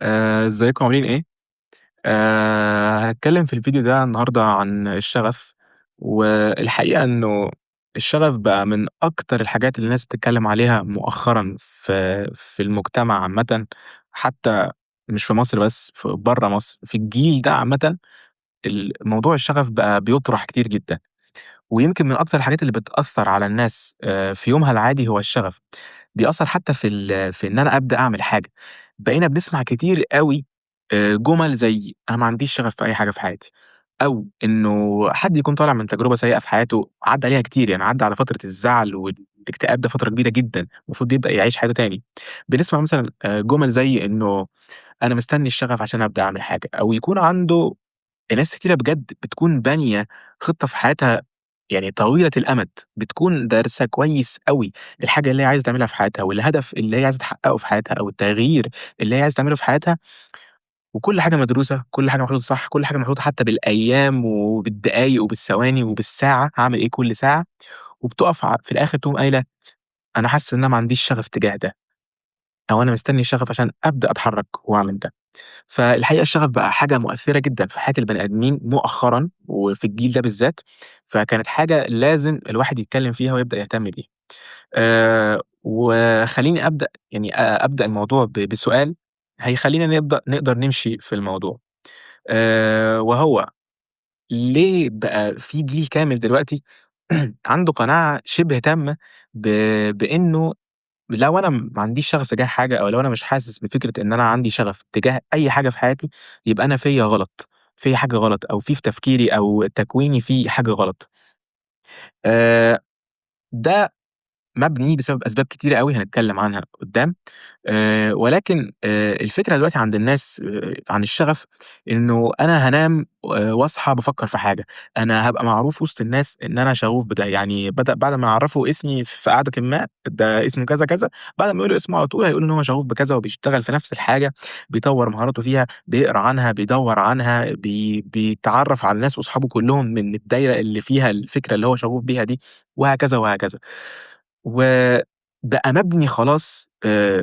ازيكم عاملين ايه؟ هنتكلم في الفيديو ده النهارده عن الشغف، والحقيقة انه الشغف بقى من اكتر الحاجات اللي الناس بتتكلم عليها مؤخرا في المجتمع عامة، حتى مش في مصر بس، في بره مصر، في الجيل ده عامة. الموضوع الشغف بقى بيطرح كتير جدا، ويمكن من أكتر الحاجات اللي بتأثّر على الناس في يومها العادي هو الشغف، بيأثّر حتى في إن أنا أبدأ أعمل حاجة. بقينا بنسمع كتير أوي جُمل زي أنا ما عنديش شغف في أي حاجة في حياتي، أو إنه حد يكون طالع من تجربة سيئة في حياته، عدّى عليها كتير، يعني عدّى على فترة الزعل والاكتئاب ده فترة كبيرة جدًا، المفروض يبدأ يعيش حياته تاني. بنسمع مثلًا جُمل زي إنه أنا مستني الشغف عشان أبدأ أعمل حاجة، أو يكون عنده ناس كتيرة بجد بتكون بانية خطة في حياتها، يعني طويلة الأمد، بتكون دارسة كويس أوي الحاجة اللي هي عايزة تعملها في حياتها، والهدف اللي هي عايزة تحققه في حياتها، أو التغيير اللي هي عايزة تعمله في حياتها، وكل حاجة مدروسة، كل حاجة محطوطة صح، كل حاجة محطوطة حتى بالأيام وبالدقايق وبالثواني وبالساعة، هاعمل إيه كل ساعة، وبتُقف في الآخر تقوم قايلة أنا حاسة إن أنا ما عنديش شغف تجاه ده، أو أنا مستني الشغف عشان أبدأ أتحرك وأعمل ده. فالحقيقة الشغف بقى حاجة مؤثرة جدًا في حياة البني آدمين مؤخرًا، وفي الجيل ده بالذات، فكانت حاجة لازم الواحد يتكلم فيها ويبدأ يهتم بيها. وخلّيني أبدأ، يعني أبدأ الموضوع بسؤال هيخلّينا نقدر نمشي في الموضوع، وهو ليه بقى في جيل كامل دلوقتي عنده قناعة شبه تامة ب بإنه لو أنا ما عنديش شغف تجاه حاجة، أو لو أنا مش حاسس بفكرة إن أنا عندي شغف تجاه أي حاجة في حياتي، يبقى أنا فيّا غلط، فيّا حاجة غلط، أو في تفكيري أو تكويني فيه حاجة غلط. آآ ده مبني بسبب أسباب كتيرة أوي هنتكلم عنها قدّام. ولكن الفكرة دلوقتي عند الناس عن الشغف، إنه أنا هانام واصحى بافكّر في حاجة، أنا هابقى معروف وسط الناس إن أنا شغوف بده، يعني بعد ما يعرّفوا اسمي في قعدةٍ ما، ده اسمه كذا، كذا، بعد ما يقولوا اسمه على طول هيقولوا إن هو شغوف بكذا وبيشتغل في نفس الحاجة، بيطوّر مهاراته فيها، بيقرا عنها، بيدوّر عنها، بيتعرّف على الناس وأصحابه كلّهم من الدايرة اللي فيها الفكرة اللي هو شغوف بيها دي، وهكذا، وهكذا. وبقى مبني خلاص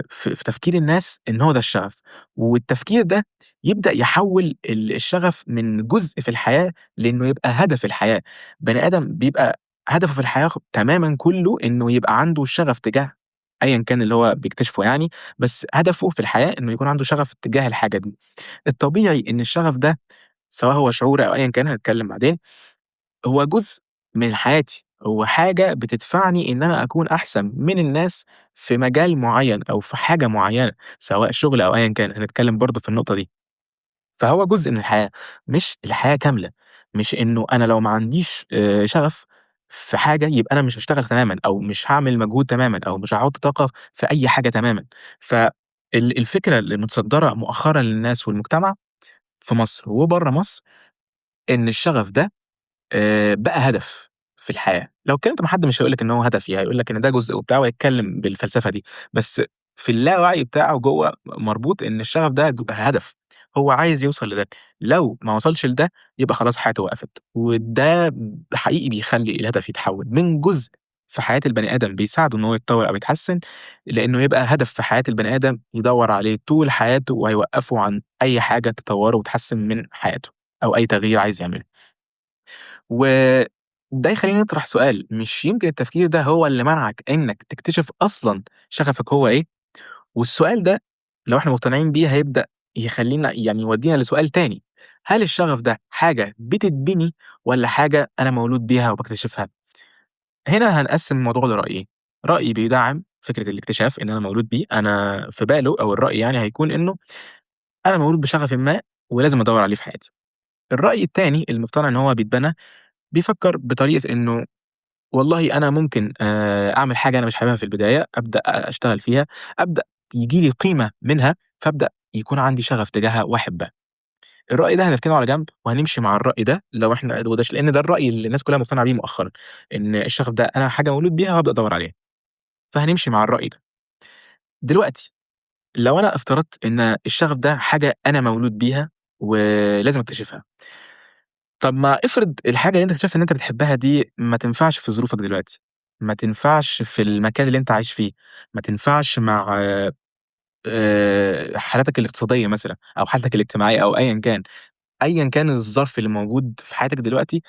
في تفكير الناس إن هو ده الشغف، والتفكير ده يبدأ يحوّل الشغف من جزء في الحياة لإنه يبقى هدف الحياة. بني آدم بيبقى هدفه في الحياة تمامًا كلّه إنه يبقى عنده شغف تجاه أيًا كان اللي هو بيكتشفه يعني، بس هدفه في الحياة إنه يكون عنده شغف تجاه الحاجة دي. الطبيعي إن الشغف ده سواء هو شعوري أو أيًا كان هنتكلم بعدين، هو جزء من حياتي، هو حاجة بتدفعني إن أنا أكون أحسن من الناس في مجال معيّن أو في حاجة معيّنة، سواء شغل أو أيًا كان، هنتكلم برضه في النقطة دي. فهو جزء من الحياة، مش الحياة كاملة، مش إنه أنا لو ما عنديش شغف في حاجة يبقى أنا مش هاشتغل تمامًا، أو مش هاعمل مجهود تمامًا، أو مش هاحط طاقة في أي حاجة تمامًا. الفكرة اللي متصدرة مؤخرًا للناس والمجتمع في مصر وبرّه مصر، إن الشغف ده بقى هدف في الحياة. لو اتكلمت مع حد مش هيقول لك إن هو هدف، يعني هيقول لك إن ده جزء وبتاع وهيتكلم بالفلسفة دي، بس في اللاوعي بتاعه جوّه مربوط إن الشغف ده هدف، هو عايز يوصل لده، لو ما وصلش لده يبقى خلاص حياته وقفت، وده حقيقي بيخلّي الهدف يتحوّل من جزء في حياة البني آدم بيساعده إن هو يتطوّر أو يتحسّن، لإنه يبقى هدف في حياة البني آدم يدوّر عليه طول حياته وهيوقّفه عن أي حاجة تطوّره وتحسّن من حياته، أو أي تغيير عايز يعمله. وده يخلّيني نطرح سؤال، مش يمكن التفكير ده هو اللي منعك إنك تكتشف أصلًا شغفك هو إيه؟ والسؤال ده لو إحنا مقتنعين بيه هيبدأ يخلّينا، يعني يودينا لسؤال تاني، هل الشغف ده حاجة بتتبني والّا حاجة أنا مولود بيها وباكتشفها؟ هنا هنقسّم الموضوع لرأيين، رأي بيدعّم فكرة الاكتشاف إن أنا مولود بيه، أنا في باله أو الرأي يعني هيكون إنه أنا مولود بشغفٍ ما ولازم أدوّر عليه في حياتي. الرأي التاني اللي مقتنع إن هو بيتبنى، بيفكّر بطريقة إنه والله أنا ممكن أعمل حاجة أنا مش حاببها في البداية، أبدأ أشتغل فيها، أبدأ ييجي لي قيمة منها، فأبدأ يكون عندي شغف تجاهها وأحبها. الرأي ده هنركنه على جنب وهنمشي مع الرأي ده لو إحنا لإن ده الرأي اللي الناس كلها مقتنعة بيه مؤخرًا، إن الشغف ده أنا حاجة مولود بيها وهابدأ أدوّر عليها، فهنمشي مع الرأي ده. دلوقتي لو أنا افترضت إن الشغف ده حاجة أنا مولود بيها ولازم أكتشفها، طب ما افرض الحاجة اللي أنت اكتشفت إن أنت بتحبها دي ما تنفعش في ظروفك دلوقتي، ما تنفعش في المكان اللي أنت عايش فيه، ما تنفعش مع حالاتك الاقتصادية مثلًا أو حالتك الاجتماعية أو أيًا كان الظرف اللي موجود في حياتك دلوقتي،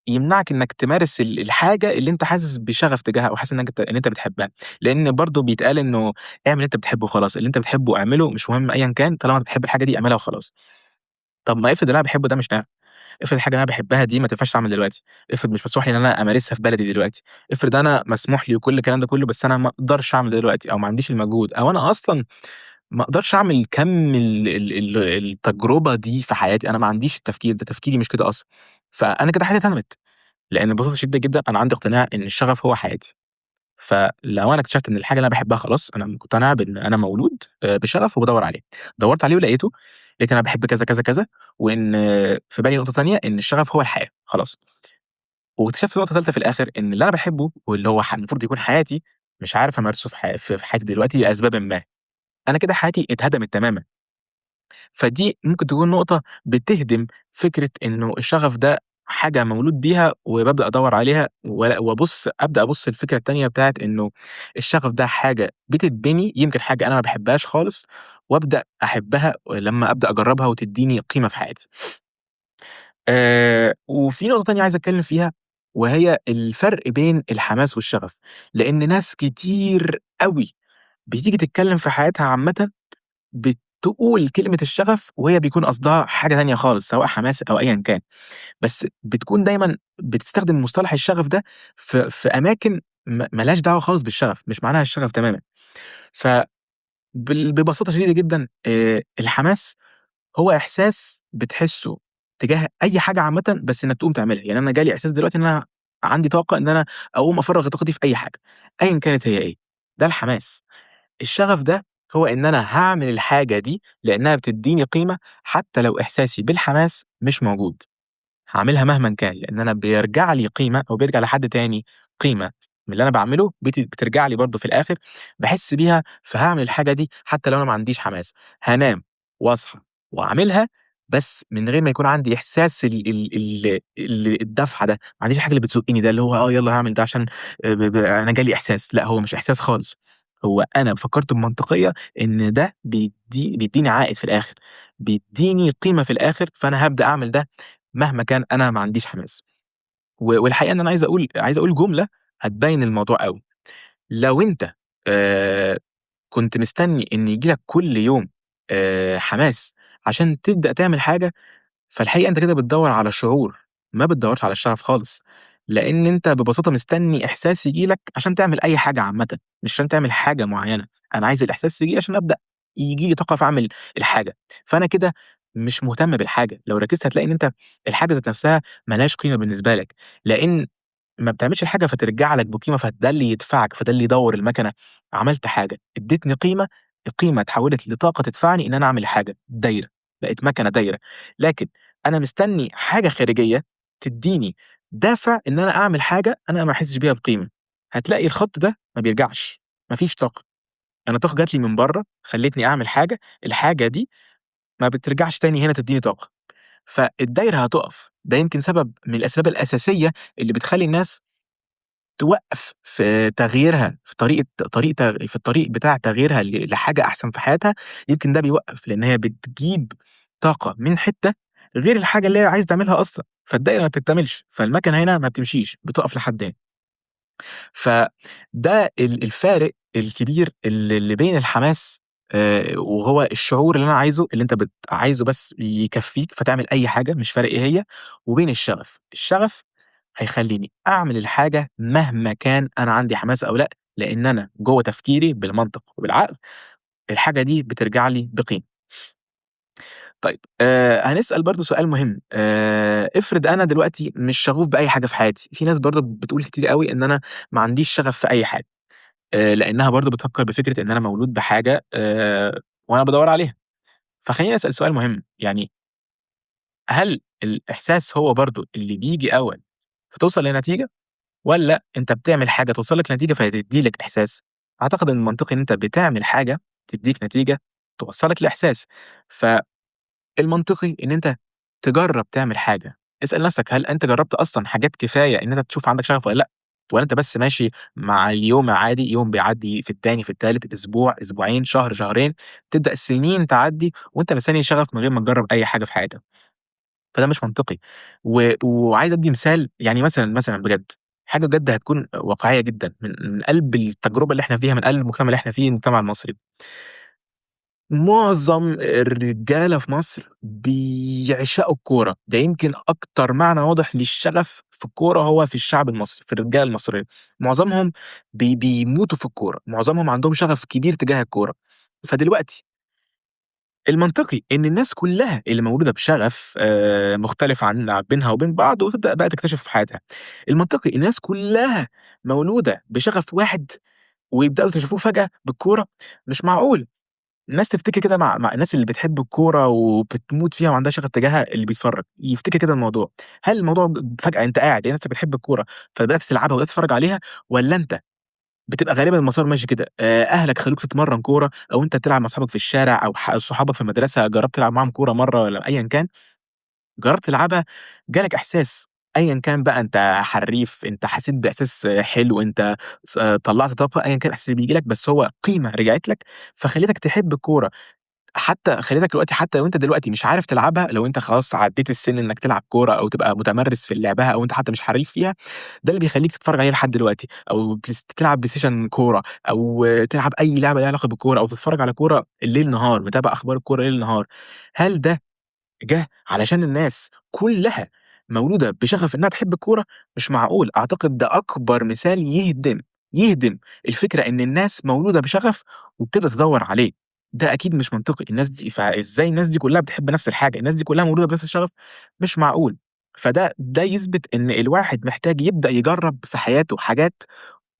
يمنعك إنك تمارس الحاجة اللي أنت حاسس بشغف تجاهها أو حاسس إن أنت بتحبها، لإن برضه بيتقال إنه اعمل اللي أنت بتحبه وخلاص، اللي أنت بتحبه اعمله مش مهم أيًا كان، طالما بتحب الحاجة دي اعملها وخلاص. طب ما افرض اللي أنا باحبه ده مش نافع، افرض الحاجة اللي أنا باحبها دي ما تنفعش تتعمل دلوقتي، افرض مش مسموح لي إن أنا أمارسها في بلدي دلوقتي، افرض أنا مسموح لي وكل الكلام ده كله، بس أنا ما أقدرش أعمل ده دلوقتي أو ما عنديش المجهود أو أنا أصلًا ما أقدرش أعمل كَم التجربة دي في حياتي، أنا ما عنديش التفكير ده، تفكيري مش كده أصلًا، فأنا كده حياتي اتهدمت. لإن ببساطة شديدة جدًا أنا عندي اقتناع إن الشغف هو حياتي، فلو أنا اكتشفت إن الحاجة اللي أنا باحبها خلاص أنا مقتنع بإن أنا مولود بشغف وبادوّر عليه، دوّرت عليه ولقيته، لقيت أنا باحب كذا، كذا، كذا، وإن في بالي نقطة تانية إن الشغف هو الحياة خلاص، واكتشفت نقطة تالتة في الآخر إن اللي أنا باحبه واللي هو المفروض يكون حياتي مش عارف أمارسه في حياتي دلوقتي لأسبابٍ ما، أنا كده حياتي اتهدمت تمامًا. فدي ممكن تكون نقطة بتهدم فكرة إنه الشغف ده حاجة مولود بيها وبابدأ أدوّر عليها أبدأ أبُص للفكرة التانية بتاعة إنه الشغف ده حاجة بتتبني، يمكن حاجة أنا ما باحبهاش خالص وأبدأ أحبها لمّا أبدأ أجرّبها وتدّيني قيمة في حياتي. وفي نقطة تانية عايز أتكلّم فيها وهي الفرق بين الحماس والشغف، لإن ناس كتير أوي بتيجي تتكلّم في حياتها عامةً بتقول كلمة الشغف وهي بيكون قصدها حاجة تانية خالص، سواء حماس أو أيًا كان، بس بتكون دايمًا بتستخدم مصطلح الشغف ده في أماكن ما لهاش دعوة خالص بالشغف، مش معناها الشغف تمامًا. ف ببساطة شديدة جدًا الحماس هو إحساس بتحسه تجاه أي حاجة عامةً، بس إنك تقوم تعملها، يعني أنا جالي إحساس دلوقتي إن أنا عندي طاقة إن أنا أقوم أفرّغ طاقتي في أي حاجة، أيًا كانت هي إيه، ده الحماس. الشغف ده هو إن أنا هاعمل الحاجة دي لإنها بتدّيني قيمة حتى لو إحساسي بالحماس مش موجود، هاعملها مهمًا كان، لإن أنا بيرجع لي قيمة أو بيرجع لحد تاني قيمة من اللي أنا باعمله بترجع لي برضه في الآخر، باحس بيها فهاعمل الحاجة دي حتى لو أنا ما عنديش حماس، هانام وأصحى وأعملها بس من غير ما يكون عندي إحساس الدفعة ده، ما عنديش الحاجة اللي بتزُقّني ده اللي هو يالّا هاعمل ده عشان أنا جالي إحساس، لأ هو مش إحساس خالص، هو أنا فكّرت بمنطقية إن ده بيدّيني عائد في الآخر، بيدّيني قيمة في الآخر، فأنا هابدأ أعمل ده مهما كان أنا ما عنديش حماس. والحقيقة إن أنا عايز أقول جملة هتبيّن الموضوع أوي، لو أنت آآ كنت مستني إن ييجي لك كل يوم حماس عشان تبدأ تعمل حاجة، فالحقيقة أنت كده بتدوّر على شعور، ما بتدوّرش على الشغف خالص، لإن أنت ببساطة مستني إحساس ييجي لك عشان تعمل أي حاجة عامةً، مش عشان تعمل حاجة معيّنة، أنا عايز الإحساس ييجي لي عشان أبدأ ييجي لي طاقة فاعمل الحاجة، فأنا كده مش مهتم بالحاجة، لو ركزت هتلاقي إن أنت الحاجة ذات نفسها ما لهاش قيمة بالنسبة لك، لإن ما بتعملش الحاجة فترجع لك بقيمة، فده اللي يدفعك، فده اللي يدوّر المَكَنة، عملت حاجة ادّتني قيمة، القيمة اتحوّلت لطاقة تدفعني إن أنا أعمل حاجة، دايرة، بقت مَكَنة دايرة، لكن أنا مستني حاجة خارجية تدّيني دافع إن أنا أعمل حاجة أنا ما أحسّش بيها بقيمة، هتلاقي الخط ده ما بيرجعش، ما فيش طاقة، أنا الطاقة جات لي من برّه، خلّتني أعمل حاجة، الحاجة دي ما بترجعش تاني هنا تدّيني طاقة، فالدايرة هتُقف، ده يمكن سبب من الأسباب الأساسية اللي بتخلّي الناس توقّف في تغييرها في في الطريق بتاع تغييرها لحاجة أحسن في حياتها، يمكن ده بيوقّف، لإن هي بتجيب طاقة من حتّة غير الحاجة اللي هي عايزة تعملها أصلًا، فالدايرة ما بتكتملش، فالمكنة هنا ما بتمشيش، بتُقف لحد هنا. فده الفارق الكبير اللي بين الحماس وهو الشعور اللي أنا عايزه، اللي أنت عايزه بس يكفّيك فتعمل أي حاجة مش فارق إيه هي، وبين الشغف. الشغف هيخلّيني أعمل الحاجة مهما كان أنا عندي حماس أو لأ، لإن أنا جوّه تفكيري بالمنطق وبالعقل الحاجة دي بترجع لي بقيمة. طيب هنسأل برضه سؤال مهم، افرض أنا دلوقتي مش شغوف بأي حاجة في حياتي، في ناس برضه بتقول كتير أوي إن أنا ما عنديش شغف في أي حاجة، لإنها برضه بتفكّر بفكرة إن أنا مولود بحاجة وأنا بادوّر عليها. فخلّيني أسأل سؤال مهم، يعني هل الإحساس هو برضه اللي بييجي أول فتوصل لنتيجة؟ والّا أنت بتعمل حاجة توصّل لك نتيجة فتدّي لك إحساس؟ أعتقد إن المنطقي إن أنت بتعمل حاجة تدّيك نتيجة توصّلك لإحساس، فالمنطقي إن أنت تجرّب تعمل حاجة، اسأل نَفْسك هل أنت جرّبت أصلًا حاجات كفاية إن أنت تشوف عندك شغف والّا لأ؟ والّا أنت بس ماشي مع اليوم عادي، يوم بيعدّي في التاني، في التالت، أسبوع، أسبوعين، شهر، شهرين، تبدأ سنين تعدّي وأنت مستني شغف من غير ما تجرّب أي حاجة في حياتك. فده مش منطقي. وعايز أدّي مثال يعني مثلًا بجد، حاجة بجد هتكون واقعية جدًا من قلب التجربة اللي إحنا فيها، من قلب المجتمع اللي إحنا فيه، المجتمع المصري. معظم الرجالة في مصر بيعشقوا الكورة، ده يمكن أكتر معنى واضح للشغف في الكورة هو في الشعب المصري، في الرجالة المصرية. معظمهم بيموتوا في الكورة، معظمهم عندهم شغف كبير تجاه الكورة. فدلوقتي المنطقي إن الناس كلّها اللي مولودة بشغف مختلف بينها وبين بعض وتبدأ بقى تكتشفه في حياتها. المنطقي الناس كلّها مولودة بشغف واحد ويبدأوا يكتشفوه فجأة بالكورة. مش معقول الناس تفتكر كده مع الناس اللي بتحب الكورة وبتموت فيها وعندها شغف تجاهها اللي بيتفرّج، يفتكر كده الموضوع. هل الموضوع فجأة أنت قاعد لقيت نفسك بتحب الكورة فبدأت تلعبها وبدأت تتفرّج عليها، والّا أنت بتبقى غالبًا المسار ماشي كده، أهلك خلّوك تتمرّن كورة أو أنت بتلعب مع أصحابك في الشارع أو صحابك في المدرسة جرّبت تلعب معاهم كورة مرّة والّا أيًا كان، جرّبت تلعبها جالك إحساس أيًا كان بقى أنت حرّيف، أنت حسيت بإحساس حلو، أنت طلّعت طاقة، أيًا كان الإحساس اللي بييجي لك بس هو قيمة رجعت لك فخلّتك تحب الكورة. حتى خلّيتك دلوقتي حتى لو أنت دلوقتي مش عارف تلعبها، لو أنت خلاص عدّيت السِن إنّك تلعب كورة أو تبقى متمرِّس في لعبها أو أنت حتى مش حريف فيها، ده اللي بيخلّيك تتفرّج عليها لحد دلوقتي أو تلعب PlayStation كورة أو تلعب أي لعبة ليها علاقة بالكورة أو تتفرّج على كورة الليل نهار، متابع أخبار الكورة ليل نهار. هل ده جه علشان الناس كلّها مولودة بشغف إنها تحب الكورة، مش معقول، أعتقد ده أكبر مثال يهدم الفكرة إن الناس مولودة بشغف وبتبدأ تدوّر عليه. ده أكيد مش منطقي، الناس دي فإزاي الناس دي كلّها بتحب نفس الحاجة، الناس دي كلّها مولودة بنفس الشغف، مش معقول. ده يثبت إن الواحد محتاج يبدأ يجرّب في حياته حاجات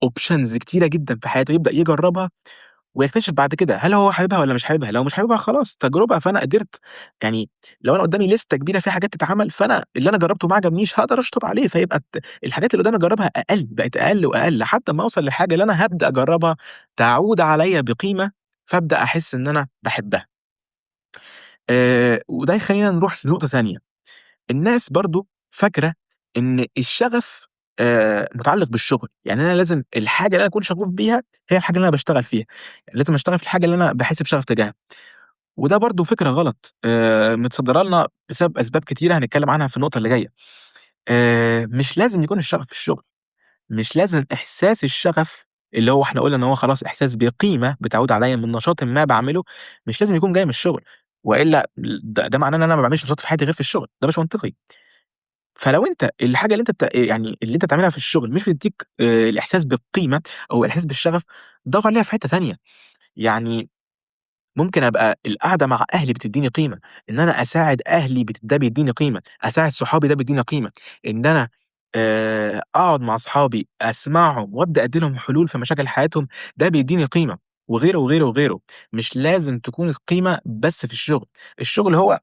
options كتيرة جدًا في حياته يبدأ يجرّبها ويكتشف بعد كده هل هو حاببها والّا مش حاببها، لو مش حاببها خلاص تجربة، فأنا قدرت يعني لو أنا قدّامي ليستة كبيرة فيها حاجات تتعمل، فأنا اللي أنا جرّبته ما عجبنيش هاقدر أشطب عليه، فيبقى الحاجات اللي قدّامي أجرّبها أقل، بقت أقل وأقل لحد أمّا أوصل للحاجة اللي أنا هابدأ أجرّبها تعود عليَّ بقيمة، فابدأ أحس إن أنا باحبها. وده يخلّينا نروح لنقطة تانية. الناس برضه فاكرة إن الشغف متعلق بالشغل، يعني أنا لازم الحاجة اللي أنا أكون شغوف بيها هي الحاجة اللي أنا باشتغل فيها، يعني لازم أشتغل في الحاجة اللي أنا باحس بشغف تجاهها. وده برضه فكرة غلط متصدّرة لنا بسبب أسباب كتيرة هنتكلّم عنها في النقطة اللي جاية. مش لازم يكون الشغف في الشغل، مش لازم إحساس الشغف اللي هو إحنا قُلنا إن هو خلاص إحساس بقيمة بتعود عليَّ من نشاطٍ ما باعمله، مش لازم يكون جاي من الشغل، وإلا ده معناه إن أنا ما باعملش نشاط في حياتي غير في الشغل، ده مش منطقي. فلو أنت الحاجة اللي أنت يعني اللي أنت بتعملها في الشغل مش بتدّيك الإحساس بالقيمة أو الإحساس بالشغف، دَوّر عليها في حتّة تانية. يعني ممكن أبقى القعدة مع أهلي بتدّيني قيمة، إن أنا أساعد أهلي ده بيدّيني قيمة، أساعد صحابي ده بيدّيني قيمة، إن أنا أقعد مع أصحابي أسمعهم وأبدأ أدّي لهم حلول في مشاكل حياتهم، ده بيدّيني قيمة، وغيره، وغيره، وغيره. مش لازم تكون القيمة بس في الشغل، الشغل هو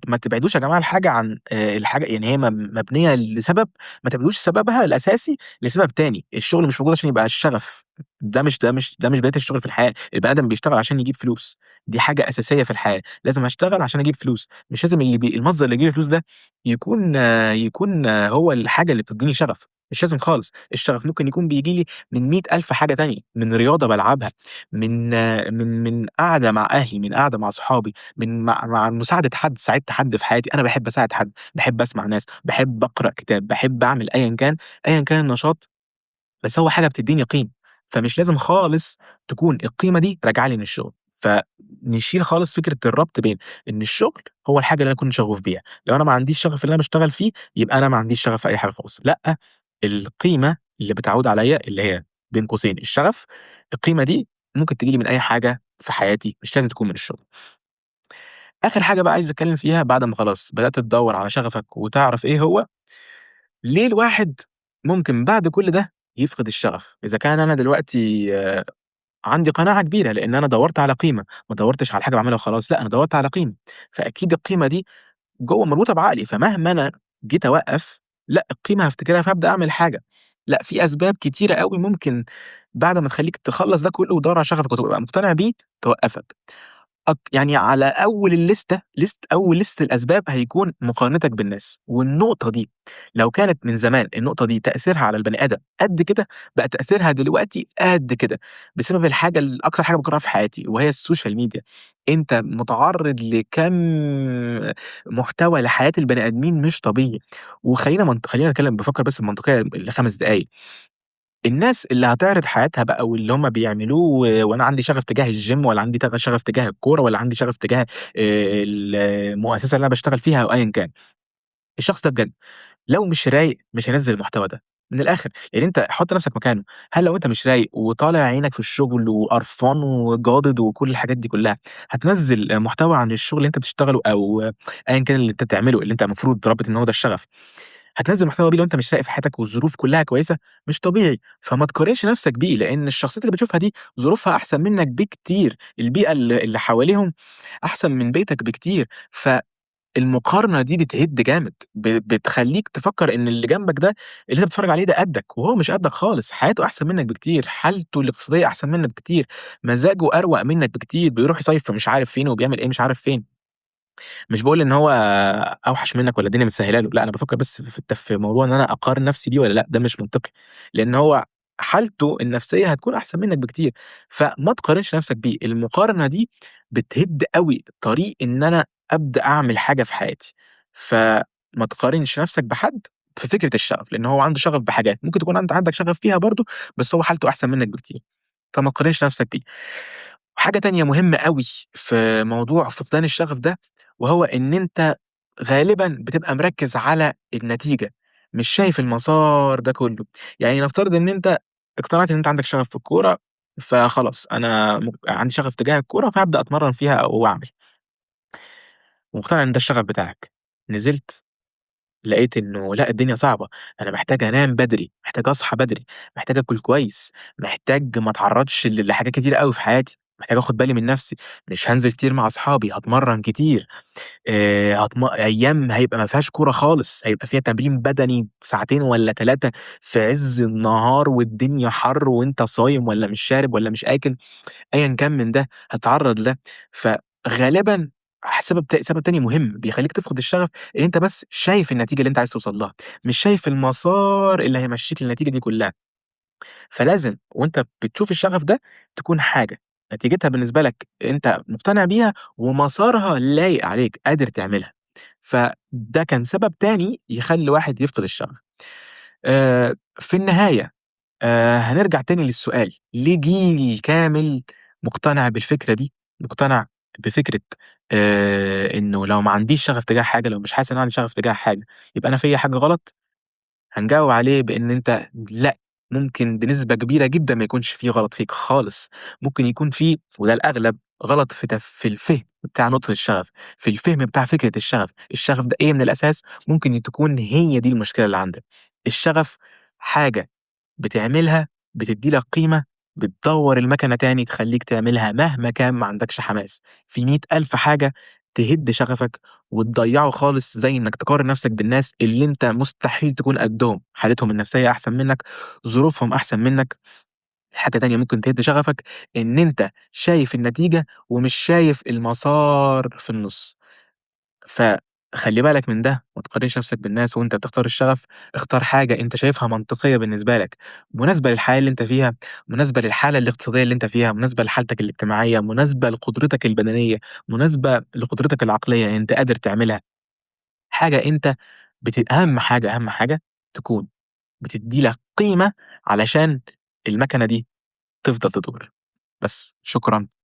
ما تبعدوش يا جماعة الحاجة عن الحاجة يعني هي مبنية لسبب، ما تبعدوش سببها الأساسي لسبب تاني، الشغل مش موجود عشان يبقى الشغف، ده مش بداية الشغل في الحياة، البني آدم بيشتغل عشان يجيب فلوس، دي حاجة أساسية في الحياة، لازم أشتغل عشان أجيب فلوس، مش لازم المصدر اللي يجيب لي فلوس ده يكون هو الحاجة اللي بتدّيني شغف، مش لازم خالص، الشغف ممكن يكون بييجي لي من 100.000 حاجة تانية، من رياضة بالعبها، من قعدة مع أهلي، من قعدة مع صحابي. مع مساعدة حد، ساعدت حد في حياتي، أنا باحب أساعد حد، باحب أسمع ناس، باحب أقرأ كتاب، باحب أعمل أيًا كان النشاط، بس هو حاجة بتدّيني قيمة، فمش لازم خالص تكون القيمة دي راجعة لي من الشغل، فنشيل خالص فكرة الربط بين إن الشغل هو الحاجة اللي أنا أكون شغوف بيها، لو أنا ما عنديش شغف في اللي أنا باشتغل فيه، يبقى أنا ما عنديش شغف في أي حاجة خالص، لأ، القيمة اللي بتعود عليَّ اللي هي بين قوسين الشغف، القيمة دي ممكن تيجي لي من أي حاجة في حياتي، مش لازم تكون من الشغل. آخر حاجة بقى عايز أتكلّم فيها بعد ما خلاص بدأت تدوّر على شغفك وتعرف إيه هو، ليه الواحد ممكن بعد كل ده يفقد الشغف؟ إذا كان أنا دلوقتي عندي قناعة كبيرة لإن أنا دوّرت على قيمة، ما دوّرتش على حاجة باعملها وخلاص، لأ أنا دوّرت على قيمة، فأكيد القيمة دي جوّه مربوطة بعقلي، فمهما أنا جيت أوقّف، لأ القيمة هافتكرها فابدأ أعمل حاجة. لأ في أسباب كتيرة أوي ممكن بعد ما تخلّيك تخلّص ده كلّه وتدوّر على شغفك وتبقى مقتنع بيه، توقّفك. يعني على أول الليستة أول ليستة الأسباب هيكون مقارنتك بالناس، والنقطة دي لو كانت من زمان النقطة دي تأثيرها على البني آدم قد كده، بقى تأثيرها دلوقتي قد كده، بسبب الحاجة أكتر حاجة باكرهها في حياتي وهي السوشيال ميديا. أنت متعرّض لكَم محتوى لحياة البني آدمين مش طبيعي. خلّينا نتكلم بافكّر بس بمنطقية ل5 دقايق. الناس اللي هتعرض حياتها بقى واللي هم بيعملوه وأنا عندي شغف تجاه الgym والّا عندي شغف تجاه الكورة والّا عندي شغف تجاه المؤسسة اللي أنا باشتغل فيها أو أيًا كان، الشخص ده بجد لو مش رايق مش هينزّل المحتوى ده، من الآخر، يعني أنت حُط نَفْسك مكانه، هل لو أنت مش رايق وطالع عينك في الشغل وقرفان وجادد وكل الحاجات دي كلّها، هتنزّل محتوى عن الشغل اللي أنت بتشتغله أو أيًا كان اللي أنت بتعمله، اللي أنت المفروض رابط إن هو ده الشغف، هتنزّل المحتوى بيه لو أنت مش رايق في حياتك والظروف كلّها كويسة؟ مش طبيعي، فما تقارنش نَفْسك بيه، لإن الشخصيات اللي بتشوفها دي ظروفها أحسن منّك بكتير، البيئة اللي حواليهم أحسن من بيئتك بكتير، المقارنة دي بتهِد جامد، بتخلّيك تفكّر إن اللي جنبك ده اللي أنت بتتفرّج عليه ده قدّك، وهو مش قدّك خالص، حياته أحسن منّك بكتير، حالته الاقتصادية أحسن منّك بكتير، مزاجه أروَق منّك بكتير، بيروح يصيّف في مش عارف فين وبيعمل إيه مش عارف فين. مش باقول إن هو أوحش منّك والّا الدنيا متسهّلة له، لأ أنا بافكّر بس في موضوع إن أنا أقارن نَفْسي بيه والّا لأ، ده مش منطقي، لإن هو حالته النفسية هتكون أحسن منّك بكتير، فما تقارنش نَفْسك بيه، المقارنة دي بتهِد أوي طريق إن أنا أبدأ أعمل حاجة في حياتي، فما تقارنش نَفْسك بحد في فكرة الشغف، لإن هو عنده شغف بحاجات ممكن تكون أنت عندك شغف فيها برضه، بس هو حالته أحسن منّك بكتير، فما تقارنش نَفْسك بيه. حاجة تانية مهمة أوي في موضوع فقدان الشغف ده، وهو إن أنت غالبًا بتبقى مركّز على النتيجة، مش شايف المسار ده كلّه، يعني نفترض إن أنت اقتنعت إن أنت عندك شغف في الكورة، فخلاص أنا عندي شغف تجاه الكورة فهابدأ أتمرّن فيها وأعمل، ومقتنع إن ده الشغف بتاعك، نزلت لقيت إنه لأ الدنيا صعبة، أنا محتاج أنام بدري، محتاج أصحى بدري، محتاج آكل كويس، محتاج ما اتعرّضش لحاجات كتيرة أوي في حياتي، محتاج آخُد بالي من نَفْسي، مش هانزل كتير مع أصحابي، هاتمرّن كتير، أيام هيبقى ما فيهاش كورة خالص، هيبقى فيها تمرين بدني ساعتين والّا 3 في عِز النهار والدنيا حَر وأنت صايم والّا مش شارب والّا مش آكل. أيًا كان من ده هاتعرّض لده، فغالبًا سبب تاني مهم بيخلّيك تفقد الشغف، إن أنت بس شايف النتيجة اللي أنت عايز توصل لها، مش شايف المسار اللي هيمشّيك للنتيجة دي كلّها، فلازم وأنت بتشوف الشغف ده تكون حاجة نتيجتها بالنسبة لك أنت مقتنع بيها ومسارها لايق عليك، قادر تعملها، فده كان سبب تاني يخلّي الواحد يفقد الشغف. في النهاية هنرجع تاني للسؤال، ليه جيل كامل مقتنع بالفكرة دي، مقتنع بفكرة إنه لو ما عنديش شغف تجاه حاجة، لو مش حاسس إن أنا عندي شغف تجاه حاجة، يبقى أنا فيّا حاجة غلط؟ هنجاوب عليه بإن أنت لأ، ممكن بنسبة كبيرة جدًا ما يكونش في غلط فيك خالص، ممكن يكون في وده الأغلب غلط في الفهم بتاع نقطة الشغف، في الفهم بتاع فكرة الشغف، الشغف ده إيه من الأساس، ممكن تكون هي دي المشكلة اللي عندك، الشغف حاجة بتعملها بتدّي لك قيمة، بتدوّر المكنة تاني تخلّيك تعملها مهما كان ما عندكش حماس، في 100,000 حاجة تهِد شغفك وتضيّعه خالص، زي إنك تقارن نفسك بالناس اللي أنت مستحيل تكون قدّهم، حالتهم النفسية أحسن منك، ظروفهم أحسن منك، حاجة تانية ممكن تهِد شغفك، إن أنت شايف النتيجة ومش شايف المسار في النُص. فخلّي بالك من ده، ما تقارنش نفسك بالناس وأنت بتختار الشغف، اختار حاجة أنت شايفها منطقية بالنسبة لك، مناسبة للحياة اللي أنت فيها، مناسبة للحالة الاقتصادية اللي أنت فيها، مناسبة لحالتك الاجتماعية، مناسبة لقدرتك البدنية، مناسبة لقدرتك العقلية، أنت قادر تعملها، حاجة أنت أهم حاجة تكون بتدّي لك قيمة علشان المكنة دي تفضل تدور، بس، شكرًا.